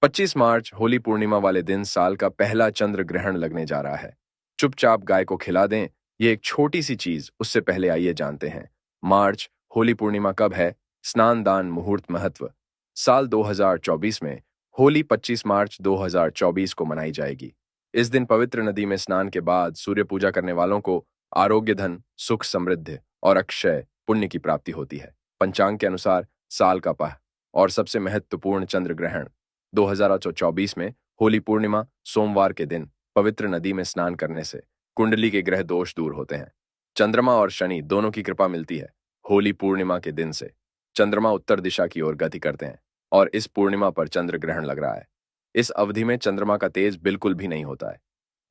25 मार्च होली पूर्णिमा वाले दिन साल का पहला चंद्र ग्रहण लगने जा रहा है। चुपचाप गाय को खिला दें, ये एक छोटी सी चीज। उससे पहले आइए जानते हैं मार्च होली पूर्णिमा कब है, स्नान दान मुहूर्त महत्व। साल 2024 में होली 25 मार्च 2024 को मनाई जाएगी। इस दिन पवित्र नदी में स्नान के बाद सूर्य पूजा करने वालों को आरोग्य, धन, सुख, समृद्धि और अक्षय पुण्य की प्राप्ति होती है। पंचांग के अनुसार साल का पह और सबसे महत्वपूर्ण चंद्र ग्रहण 2024 में होली पूर्णिमा सोमवार के दिन पवित्र नदी में स्नान करने से कुंडली के ग्रह दोष दूर होते हैं। चंद्रमा और शनि दोनों की कृपा मिलती है। होली पूर्णिमा के दिन से चंद्रमा उत्तर दिशा की ओर गति करते हैं और इस पूर्णिमा पर चंद्र ग्रहण लग रहा है। इस अवधि में चंद्रमा का तेज बिल्कुल भी नहीं होता है।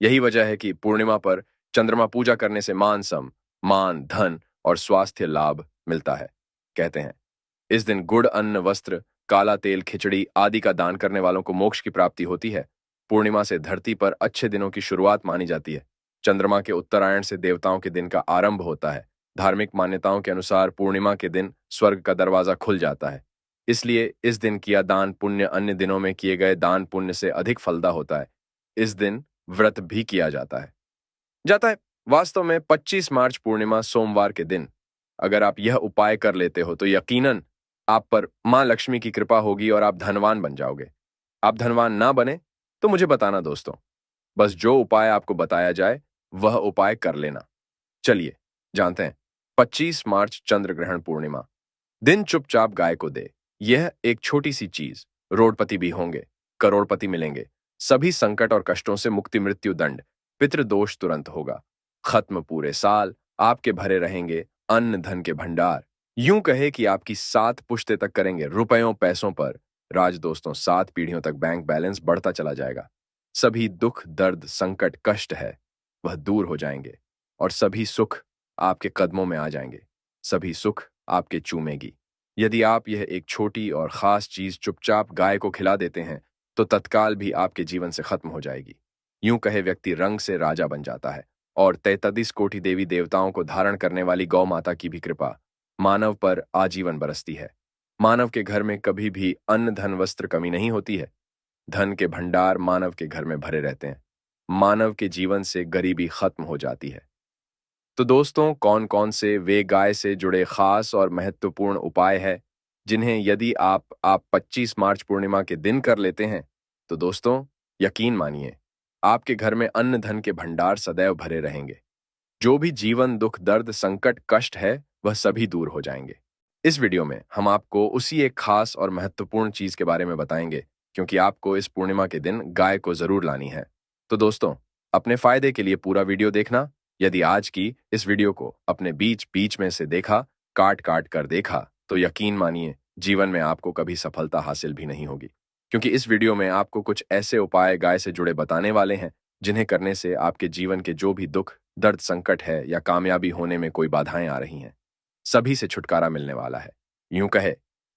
यही वजह है कि पूर्णिमा पर चंद्रमा पूजा करने से मान, धन और स्वास्थ्य लाभ मिलता है। कहते हैं इस दिन गुड़, अन्न, वस्त्र, काला तेल, खिचड़ी आदि का दान करने वालों को मोक्ष की प्राप्ति होती है। पूर्णिमा से धरती पर अच्छे दिनों की शुरुआत मानी जाती है। चंद्रमा के उत्तरायण से देवताओं के दिन का आरंभ होता है। धार्मिक मान्यताओं के अनुसार पूर्णिमा के दिन स्वर्ग का दरवाजा खुल जाता है। इसलिए इस दिन किया दान पुण्य अन्य दिनों में किए गए दान पुण्य से अधिक फलदा होता है। इस दिन व्रत भी किया जाता है। वास्तव में 25 मार्च पूर्णिमा सोमवार के दिन अगर आप यह उपाय कर लेते हो तो यकीनन आप पर मां लक्ष्मी की कृपा होगी और आप धनवान बन जाओगे। आप धनवान ना बने तो मुझे बताना दोस्तों। बस जो उपाय आपको बताया जाए वह उपाय कर लेना। चलिए जानते हैं 25 मार्च चंद्र ग्रहण पूर्णिमा दिन चुपचाप गाय को दे। यह एक छोटी सी चीज। रोडपति भी होंगे, करोड़पति मिलेंगे, सभी संकट और कष्टों से मुक्ति, मृत्यु दंड, पितृदोष तुरंत होगा खत्म। पूरे साल आपके भरे रहेंगे अन्न धन के भंडार। यूं कहे कि आपकी 7 पुश्ते तक करेंगे रुपयों पैसों पर राज दोस्तों। 7 पीढ़ियों तक बैंक बैलेंस बढ़ता चला जाएगा। सभी दुख, दर्द, संकट, कष्ट है वह दूर हो जाएंगे और सभी सुख आपके कदमों में आ जाएंगे। सभी सुख आपके चूमेगी। यदि आप यह एक छोटी और खास चीज चुपचाप गाय को खिला देते हैं तो तत्काल भी आपके जीवन से खत्म हो जाएगी। यूं कहे व्यक्ति रंग से राजा बन जाता है और 33 कोटि देवी देवताओं को धारण करने वाली गौ माता की भी कृपा मानव पर आजीवन बरसती है। मानव के घर में कभी भी अन्न, धन, वस्त्र कमी नहीं होती है। धन के भंडार मानव के घर में भरे रहते हैं। मानव के जीवन से गरीबी खत्म हो जाती है। तो दोस्तों, कौन कौन से वे गाय से जुड़े खास और महत्वपूर्ण उपाय है जिन्हें यदि आप 25 मार्च पूर्णिमा के दिन कर लेते हैं तो दोस्तों यकीन मानिए आपके घर में अन्न धन के भंडार सदैव भरे रहेंगे। जो भी जीवन दुख, दर्द, संकट, कष्ट है वह सभी दूर हो जाएंगे। इस वीडियो में हम आपको उसी एक खास और महत्वपूर्ण चीज के बारे में बताएंगे क्योंकि आपको इस पूर्णिमा के दिन गाय को जरूर लानी है। तो दोस्तों, अपने फायदे के लिए पूरा वीडियो देखना। यदि आज की इस वीडियो को अपने बीच बीच में से देखा, काट काट कर देखा, तो यकीन मानिए जीवन में आपको कभी सफलता हासिल भी नहीं होगी। क्योंकि इस वीडियो में आपको कुछ ऐसे उपाय गाय से जुड़े बताने वाले हैं जिन्हें करने से आपके जीवन के जो भी दुख, दर्द, संकट है या कामयाबी होने में कोई बाधाएं आ रही हैं, सभी से छुटकारा मिलने वाला है। यूं कहे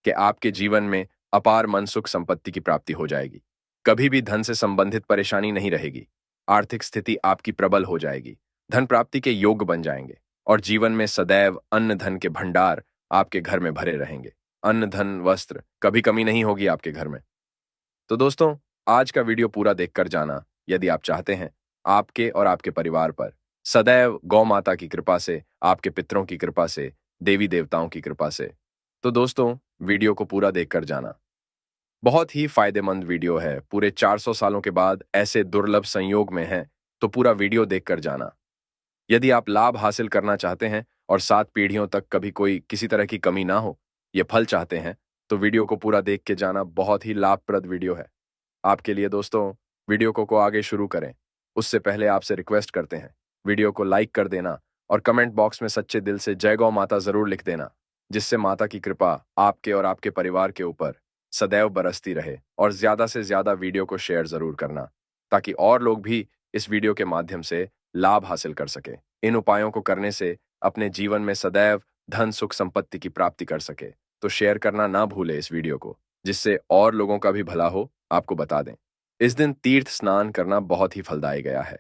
कि आपके जीवन में अपार मन, सुख, संपत्ति की प्राप्ति हो जाएगी। कभी भी धन से संबंधित परेशानी नहीं रहेगी। आर्थिक स्थिति आपकी प्रबल हो जाएगी। धन प्राप्ति के योग बन जाएंगे और जीवन में सदैव अन्न धन के भंडार आपके घर में भरे रहेंगे। अन्न धन वस्त्र कभी कमी नहीं होगी आपके घर में। तो दोस्तों, आज का वीडियो पूरा देखकर जाना यदि आप चाहते हैं आपके और आपके परिवार पर सदैव गौ माता की कृपा से, आपके पितरों की कृपा से, देवी देवताओं की कृपा से। तो दोस्तों, वीडियो को पूरा देखकर जाना। बहुत ही फायदेमंद वीडियो है। पूरे 400 सालों के बाद ऐसे दुर्लभ संयोग में है तो पूरा वीडियो देखकर जाना। यदि आप लाभ हासिल करना चाहते हैं और 7 पीढ़ियों तक कभी कोई किसी तरह की कमी ना हो, ये फल चाहते हैं तो वीडियो को पूरा देख के जाना। बहुत ही लाभप्रद वीडियो है आपके लिए। दोस्तों, वीडियो को आगे शुरू करें उससे पहले आपसे रिक्वेस्ट करते हैं वीडियो को लाइक कर देना और कमेंट बॉक्स में सच्चे दिल से जय गौ माता जरूर लिख देना, जिससे माता की कृपा आपके और आपके परिवार के ऊपर सदैव बरसती रहे। और ज्यादा से ज्यादा वीडियो को शेयर जरूर करना ताकि और लोग भी इस वीडियो के माध्यम से लाभ हासिल कर सके। इन उपायों को करने से अपने जीवन में सदैव धन, सुख, संपत्ति की प्राप्ति कर सके। तो शेयर करना ना भूले इस वीडियो को, जिससे और लोगों का भी भला हो। आपको बता दें, इस दिन तीर्थ स्नान करना बहुत ही फलदायी गया है।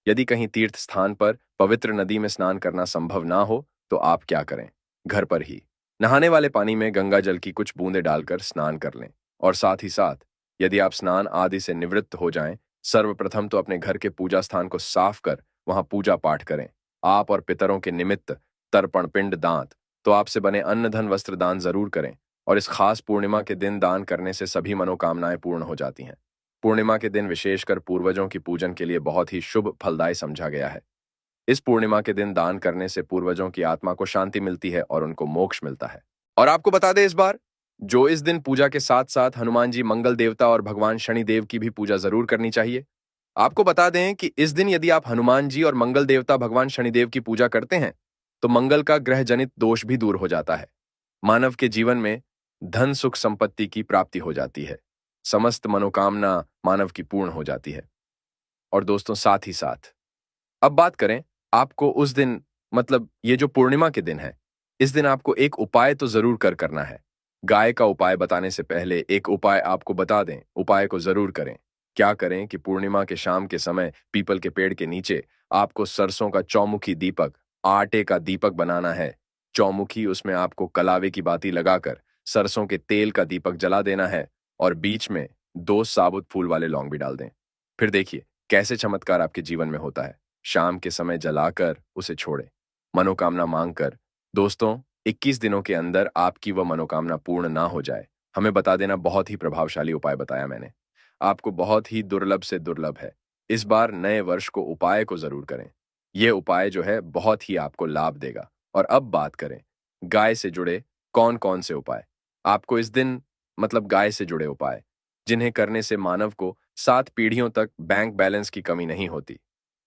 यदि कहीं तीर्थ स्थान पर पवित्र नदी में स्नान करना संभव ना हो तो आप क्या करें, घर पर ही नहाने वाले पानी में गंगा जल की कुछ बूंदें डालकर स्नान कर लें और साथ ही साथ यदि आप स्नान आदि से निवृत्त हो जाएं, सर्वप्रथम तो अपने घर के पूजा स्थान को साफ कर वहां पूजा पाठ करें। आप और पितरों के निमित्त तर्पण, पिंड, दांत तो आपसे बने अन्न, धन, वस्त्र दान जरूर करें। और इस खास पूर्णिमा के दिन दान करने से सभी मनोकामनाएं पूर्ण हो जाती हैं। पूर्णिमा के दिन विशेषकर पूर्वजों की पूजन के लिए बहुत ही शुभ फलदायी समझा गया है। इस पूर्णिमा के दिन दान करने से पूर्वजों की आत्मा को शांति मिलती है और उनको मोक्ष मिलता है। और आपको बता दें इस बार, जो इस दिन पूजा के साथ साथ हनुमान जी, मंगल देवता और भगवान शनि देव की भी पूजा जरूर करनी चाहिए। आपको बता दें कि इस दिन यदि आप हनुमान जी और मंगल देवता भगवान शनिदेव की पूजा करते हैं, तो मंगल का ग्रह जनित दोष भी दूर हो जाता है। मानव के जीवन में धन, सुख, संपत्ति की प्राप्ति हो जाती है। समस्त मनोकामना मानव की पूर्ण हो जाती है। और दोस्तों, साथ ही साथ अब बात करें, आपको उस दिन, मतलब ये जो पूर्णिमा के दिन है, इस दिन आपको एक उपाय तो जरूर करना है। गाय का उपाय बताने से पहले एक उपाय आपको बता दें, उपाय को जरूर करें। क्या करें कि पूर्णिमा के शाम के समय पीपल के पेड़ के नीचे आपको सरसों का चौमुखी दीपक, आटे का दीपक बनाना है। चौमुखी, उसमें आपको कलावे की बाती लगाकर सरसों के तेल का दीपक जला देना है और बीच में 2 साबुत फूल वाले लौंग भी डाल दें। फिर देखिए कैसे चमत्कार आपके जीवन में होता है। शाम के समय जलाकर उसे छोड़ें, मनोकामना मांगकर। दोस्तों, 21 दिनों के अंदर आपकी वह मनोकामना पूर्ण ना हो जाए, हमें बता देना। बहुत ही प्रभावशाली उपाय बताया मैंने आपको, बहुत ही दुर्लभ से दुर्लभ है। इस बार नए वर्ष को उपाय को जरूर करें। यह उपाय जो है बहुत ही आपको लाभ देगा। और अब बात करें गाय से जुड़े कौन कौन से उपाय आपको इस दिन, मतलब गाय से जुड़े उपाय जिन्हें करने से मानव को 7 पीढ़ियों तक बैंक बैलेंस की कमी नहीं होती।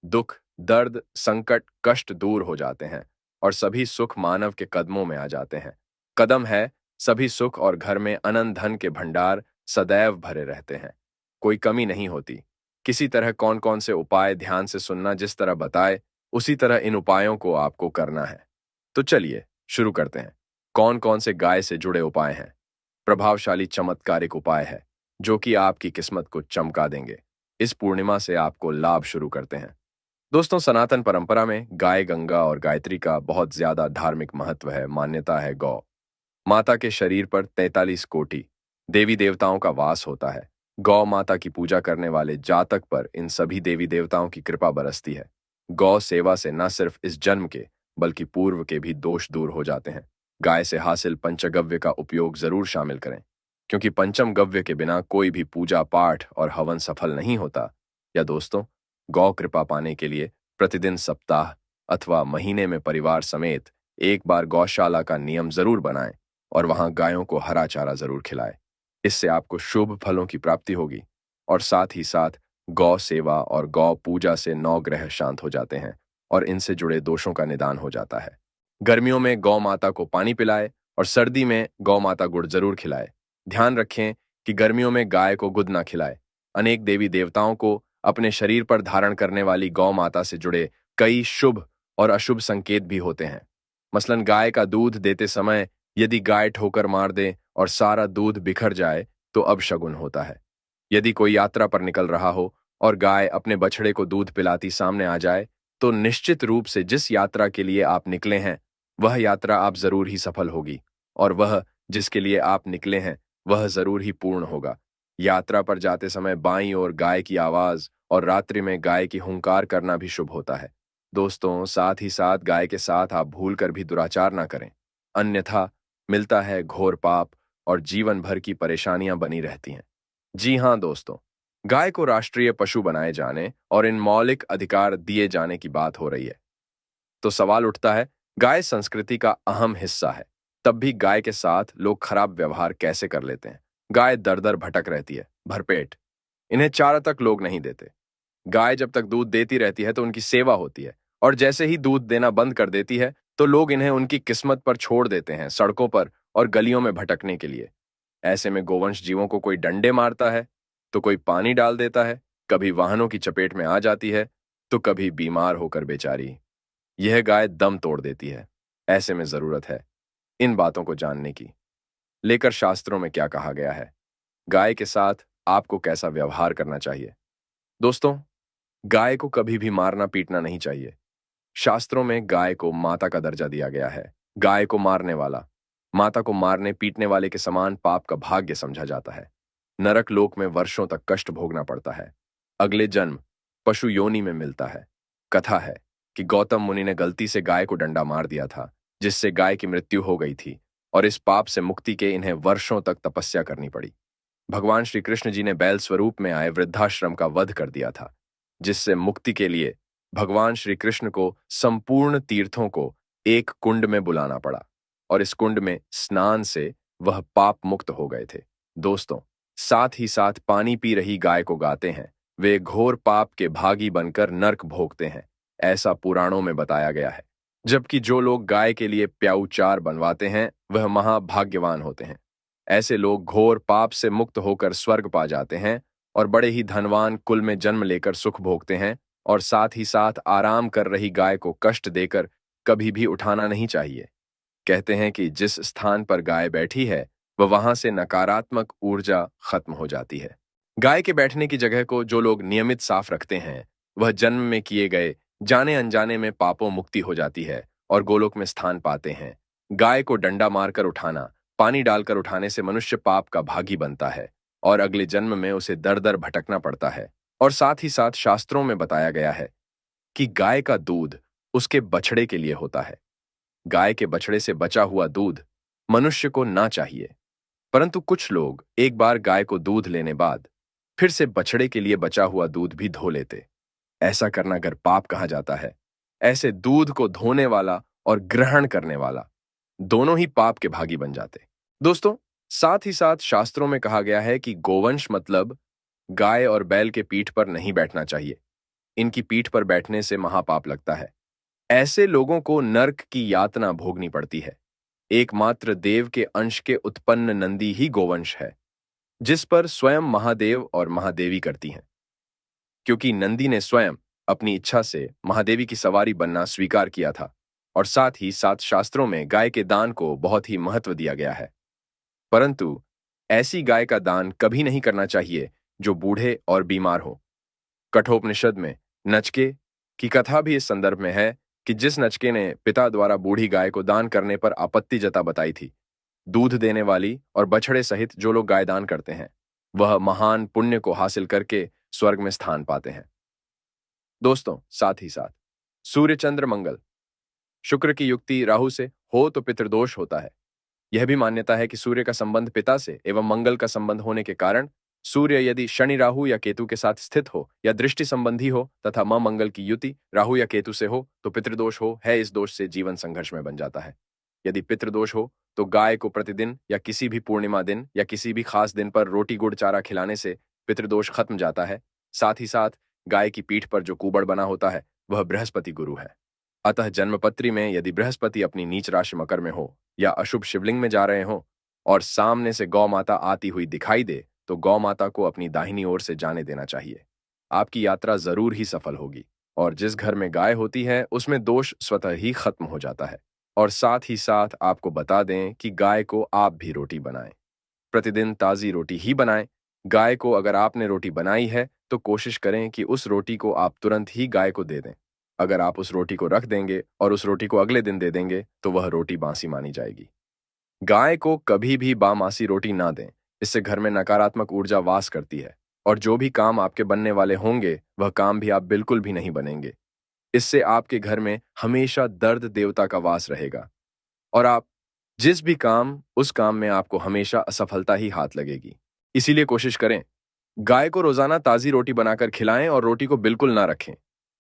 दुख, दर्द, संकट, कष्ट दूर हो जाते हैं और सभी सुख मानव के कदमों में आ जाते हैं। कदम है सभी सुख और घर में अनंत धन के भंडार सदैव भरे रहते हैं, कोई कमी नहीं होती। किसी तरह कौन कौन से उपाय ध्यान से सुनना, जिस तरह बताए उसी तरह इन उपायों को आपको करना है। तो चलिए शुरू करते हैं। कौन कौन से गाय से जुड़े उपाय हैं? प्रभावशाली चमत्कारिक उपाय है जो कि आपकी किस्मत को चमका देंगे। इस पूर्णिमा से आपको लाभ शुरू करते हैं। दोस्तों, सनातन परंपरा में गाय, गंगा और गायत्री का बहुत ज्यादा धार्मिक महत्व है। मान्यता है गौ माता के शरीर पर 43 कोटि देवी देवताओं का वास होता है। गौ माता की पूजा करने वाले जातक पर इन सभी देवी देवताओं की कृपा बरसती है। गौ सेवा से न सिर्फ इस जन्म के बल्कि पूर्व के भी दोष दूर हो जाते हैं। गाय से हासिल पंचगव्य का उपयोग जरूर शामिल करें, क्योंकि पंचम गव्य के बिना कोई भी पूजा पाठ और हवन सफल नहीं होता। या दोस्तों, गौ कृपा पाने के लिए प्रतिदिन, सप्ताह अथवा महीने में परिवार समेत एक बार गौशाला का नियम जरूर बनाएं और वहां गायों को हरा चारा जरूर खिलाएं। इससे आपको शुभ फलों की प्राप्ति होगी और साथ ही साथ गौ सेवा और गौ पूजा से 9 ग्रह शांत हो जाते हैं और इनसे जुड़े दोषों का निदान हो जाता है। गर्मियों में गौ माता को पानी पिलाए और सर्दी में गौ माता गुड़ जरूर खिलाए। ध्यान रखें कि गर्मियों में गाय को गुद ना खिलाए। अनेक देवी देवताओं को अपने शरीर पर धारण करने वाली गौ माता से जुड़े कई शुभ और अशुभ संकेत भी होते हैं। मसलन गाय का दूध देते समय यदि गाय ठोकर मार दे और सारा दूध बिखर जाए तो अपशगुन होता है। यदि कोई यात्रा पर निकल रहा हो और गाय अपने बछड़े को दूध पिलाती सामने आ जाए, तो निश्चित रूप से जिस यात्रा के लिए आप निकले हैं वह यात्रा आप जरूर ही सफल होगी और वह जिसके लिए आप निकले हैं वह जरूर ही पूर्ण होगा। यात्रा पर जाते समय बाईं ओर गाय की आवाज और रात्रि में गाय की हुंकार करना भी शुभ होता है। दोस्तों, साथ ही साथ गाय के साथ आप भूल कर भी दुराचार ना करें, अन्यथा मिलता है घोर पाप और जीवन भर की परेशानियां बनी रहती हैं। जी हां दोस्तों, गाय को राष्ट्रीय पशु बनाए जाने और इन मौलिक अधिकार दिए जाने की बात हो रही है। तो सवाल उठता है, गाय संस्कृति का अहम हिस्सा है, तब भी गाय के साथ लोग खराब व्यवहार कैसे कर लेते हैं? गाय दर दर भटक रहती है, भरपेट, इन्हें चारा तक लोग नहीं देते। गाय जब तक दूध देती रहती है तो उनकी सेवा होती है, और जैसे ही दूध देना बंद कर देती है तो लोग इन्हें उनकी किस्मत पर छोड़ देते हैं, सड़कों पर और गलियों में भटकने के लिए। ऐसे में गोवंश जीवों को कोई डंडे मारता है तो कोई पानी डाल देता है, कभी वाहनों की चपेट में आ जाती है तो कभी बीमार होकर बेचारी यह गाय दम तोड़ देती है। ऐसे में जरूरत है इन बातों को जानने की, लेकर शास्त्रों में क्या कहा गया है, गाय के साथ आपको कैसा व्यवहार करना चाहिए। दोस्तों, गाय को कभी भी मारना पीटना नहीं चाहिए। शास्त्रों में गाय को माता का दर्जा दिया गया है। गाय को मारने वाला माता को मारने पीटने वाले के समान पाप का भाग्य समझा जाता है। नरक लोक में वर्षों तक कष्ट भोगना पड़ता है। अगले जन्म पशु योनि में मिलता है। कथा है कि गौतम मुनि ने गलती से गाय को डंडा मार दिया था, जिससे गाय की मृत्यु हो गई थी, और इस पाप से मुक्ति के इन्हें वर्षों तक तपस्या करनी पड़ी। भगवान श्री कृष्ण जी ने बैल स्वरूप में आए वृद्धाश्रम का वध कर दिया था, जिससे मुक्ति के लिए भगवान श्री कृष्ण को संपूर्ण तीर्थों को एक कुंड में बुलाना पड़ा, और इस कुंड में स्नान से वह पाप मुक्त हो गए थे। दोस्तों, साथ ही साथ पानी पी रही गाय को गाते हैं, वे घोर पाप के भागी बनकर नर्क भोगते हैं, ऐसा पुराणों में बताया गया है। जबकि जो लोग गाय के लिए प्याऊचार बनवाते हैं वह महाभाग्यवान होते हैं। ऐसे लोग घोर पाप से मुक्त होकर स्वर्ग पा जाते हैं और बड़े ही धनवान कुल में जन्म लेकर सुख भोगते हैं, और साथ ही साथ आराम कर रही गाय को कष्ट देकर कभी भी उठाना नहीं चाहिए। कहते हैं कि जिस स्थान पर गाय बैठी है वह वहां से नकारात्मक ऊर्जा खत्म हो जाती है। गाय के बैठने की जगह को जो लोग नियमित साफ रखते हैं वह जन्म में किए गए जाने अनजाने में पापों मुक्ति हो जाती है और गोलोक में स्थान पाते हैं। गाय को डंडा मारकर उठाना, पानी डालकर उठाने से मनुष्य पाप का भागी बनता है और अगले जन्म में उसे दर दर भटकना पड़ता है। और साथ ही साथ शास्त्रों में बताया गया है कि गाय का दूध उसके बछड़े के लिए होता है। गाय के बछड़े से बचा हुआ दूध मनुष्य को ना चाहिए, परंतु कुछ लोग एक बार गाय को दूध लेने बाद फिर से बछड़े के लिए बचा हुआ दूध भी धो लेते। ऐसा करना अगर पाप कहा जाता है। ऐसे दूध को धोने वाला और ग्रहण करने वाला दोनों ही पाप के भागी बन जाते। दोस्तों, साथ ही साथ शास्त्रों में कहा गया है कि गोवंश मतलब गाय और बैल के पीठ पर नहीं बैठना चाहिए। इनकी पीठ पर बैठने से महापाप लगता है। ऐसे लोगों को नर्क की यातना भोगनी पड़ती है। एकमात्र देव के अंश के उत्पन्न नंदी ही गोवंश है, जिस पर स्वयं महादेव और महादेवी करती हैं। क्योंकि नंदी ने स्वयं अपनी इच्छा से महादेवी की सवारी बनना स्वीकार किया था, और साथ ही साथ शास्त्रों में गाय के दान को बहुत ही महत्व दिया गया है। परंतु ऐसी गाय का दान कभी नहीं करना चाहिए जो बूढ़े और बीमार हो। कठोपनिषद में नचके की कथा भी इस संदर्भ में है कि जिस नचके ने पिता द्वारा बूढ़ी गाय को दान करने पर आपत्ति जता बताई थी। दूध देने वाली और बछड़े सहित जो लोग गाय दान करते हैं वह महान पुण्य को हासिल करके स्वर्ग में स्थान पाते हैं। दोस्तों, साथ ही साथ सूर्य चंद्र मंगल शुक्र की युक्ति राहु से हो तो पितृदोष होता है। यह भी मान्यता है कि सूर्य का संबंध पिता से एवं मंगल का संबंध होने के कारण सूर्य यदि शनि राहु या केतु के साथ स्थित हो या दृष्टि संबंधी हो तथा मां मंगल की युति राहु या केतु से हो तो पितृदोष हो है। इस दोष से जीवन संघर्ष में बन जाता है। यदि पितृदोष हो तो गाय को प्रतिदिन या किसी भी पूर्णिमा दिन या किसी भी खास दिन पर रोटी गुड़ चारा खिलाने से पितृदोष खत्म जाता है। साथ ही साथ गाय की पीठ पर जो कुबड़ बना होता है वह बृहस्पति गुरु है। अतः जन्मपत्री में यदि बृहस्पति अपनी नीच राशि मकर में हो या अशुभ शिवलिंग में जा रहे हो और सामने से गौ माता आती हुई दिखाई दे तो गौ माता को अपनी दाहिनी ओर से जाने देना चाहिए। आपकी यात्रा जरूर ही सफल होगी और जिस घर में गाय होती है उसमें दोष स्वतः ही खत्म हो जाता है। और साथ ही साथ आपको बता दें कि गाय को आप भी रोटी बनाएं। प्रतिदिन ताज़ी रोटी ही बनाएं। गाय को अगर आपने रोटी बनाई है तो कोशिश करें कि उस रोटी को आप तुरंत ही गाय को दे दें। अगर आप उस रोटी को रख देंगे और उस रोटी को अगले दिन दे देंगे तो वह रोटी बासी मानी जाएगी। गाय को कभी भी बामासी रोटी ना दें। इससे घर में नकारात्मक ऊर्जा वास करती है और जो भी काम आपके बनने वाले होंगे वह काम भी आप बिल्कुल भी नहीं बनेंगे। इससे आपके घर में हमेशा दर्द देवता का वास रहेगा और आप जिस भी काम उस काम में आपको हमेशा असफलता ही हाथ लगेगी। इसीलिए कोशिश करें गाय को रोजाना ताजी रोटी बनाकर खिलाएं और रोटी को बिल्कुल ना रखें।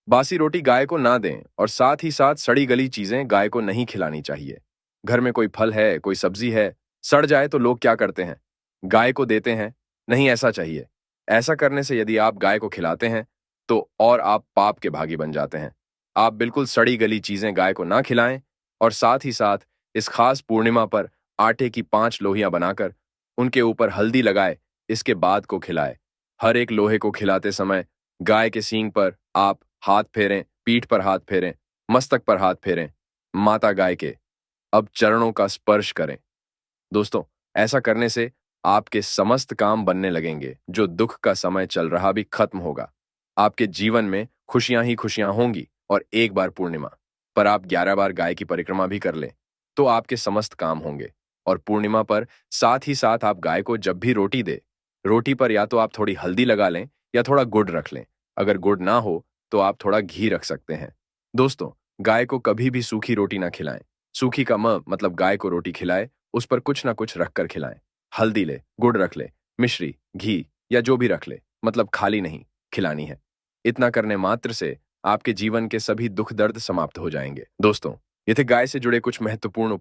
बासी रोटी गाय को ना दें और साथ ही साथ सड़ी गली चीजें गाय को नहीं खिलानी चाहिए। घर में कोई फल है, कोई सब्जी है, सड़ जाए तो लोग क्या करते हैं? गाय को देते हैं। नहीं, ऐसा चाहिए। ऐसा करने से यदि आप गाय को खिलाते हैं तो और आप पाप के भागी बन जाते हैं। आप बिल्कुल सड़ी गली चीजें गाय को ना खिलाएं और साथ ही साथ इस खास पूर्णिमा पर आटे की 5 लोहियां बनाकर उनके ऊपर हल्दी लगाए, इसके बाद को खिलाए। हर एक लोहे को खिलाते समय गाय के सींग पर आप हाथ फेरें, पीठ पर हाथ फेरें, मस्तक पर हाथ फेरें। माता गाय के अब चरणों का स्पर्श करें। दोस्तों, ऐसा करने से आपके समस्त काम बनने लगेंगे। जो दुख का समय चल रहा भी खत्म होगा। आपके जीवन में खुशियां ही खुशियां होंगी। और एक बार पूर्णिमा पर आप 11 बार गाय की परिक्रमा भी कर लें तो आपके समस्त काम होंगे। और पूर्णिमा पर साथ ही साथ आप गाय को जब भी रोटी दे रोटी पर या तो आप थोड़ी हल्दी लगा लें या थोड़ा गुड़ रख लें। अगर गुड़ ना हो तो आप थोड़ा घी रख सकते हैं। दोस्तों, गाय को कभी भी सूखी रोटी ना खिलाएं। सूखी का मतलब गाय को रोटी खिलाए, उस पर कुछ ना कुछ रख कर खिलाएं। हल्दी ले, गुड़ रख ले, मिश्री, घी या जो भी रख ले, खाली नहीं, खिलानी है। इतना करने मात्र से आपके जीवन के सभी दुख दर्द समाप्त हो जाएंगे। दोस्तों, ये थे गाय से जुड़े कुछ महत्वपूर्ण